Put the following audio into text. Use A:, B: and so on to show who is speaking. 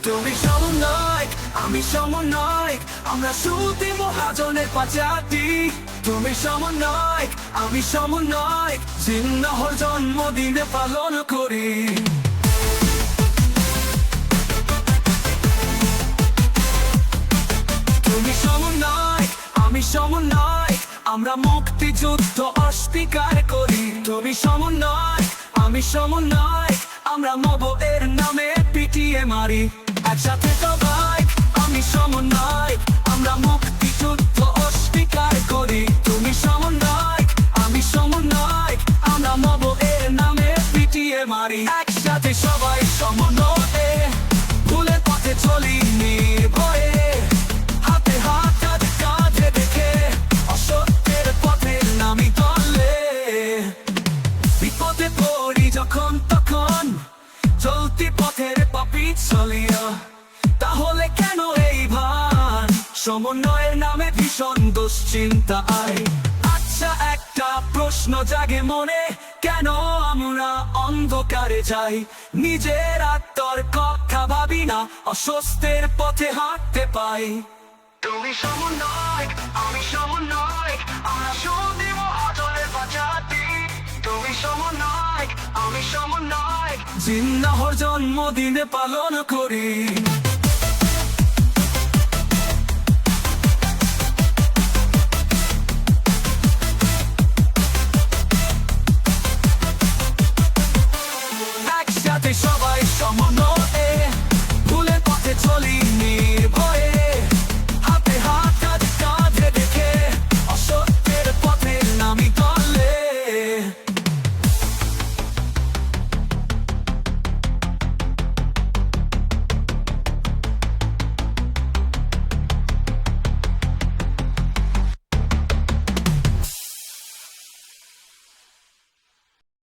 A: তুমি সমন্বয়ক, আমি সমন্বয়ক, আমরা শ্রুতি মহাজনের পাঁচাটি। তুমি সমন্বয়ক, আমি সমন্বয়ক, জিন্নাহর জন্মদিনে পালন করি। তুমি সমন্বয়ক, আমি সমন্বয়ক, আমরা মুক্তিযুদ্ধ অস্বীকার করি। তুমি সমন্বয়ক, আমি সমন্বয়ক, আমরা মব এর নামে পিটিয়ে মারি। একসাথে সবাই আমি সমন্বয়ক, আমরা মুক্তিযুদ্ধ অস্বীকার করি। তুমি সমন্বয়ক, আমি সমন্বয়ক, আমরা মব এর নামে পিটিয়ে মারি। একসাথে সবাই সমন্বয়ে ভুলের পথে চলি নির্ভয়ে, হাতে হাত কাঁধে কাঁধে দেখে অসত্যের পথে নামি দলে। বিপদে পড়ি যখন তখন চলতি পথের পাপি চলিয়া, তাহলে কেন এই ভান? সমন্বয়ের নামে ভীষণ দুশ্চিন্তা আয়। আচ্ছা, একটা প্রশ্ন জাগে মনে, কেন আমরা অন্ধকারে যাই? নিজের আত্মার কথা ভাবি না, অস্বস্তির পথে হাঁটতে পাই। তুমি সমন্বয়ক, আমি সমন্বয়ক, আমরা শ্রুতি মহাজনের পাঁচাটি। তুমি সমন্বয়ক, আমি সমন্বয়ক, জিন্নাহর জন্মদিনে পালন করি।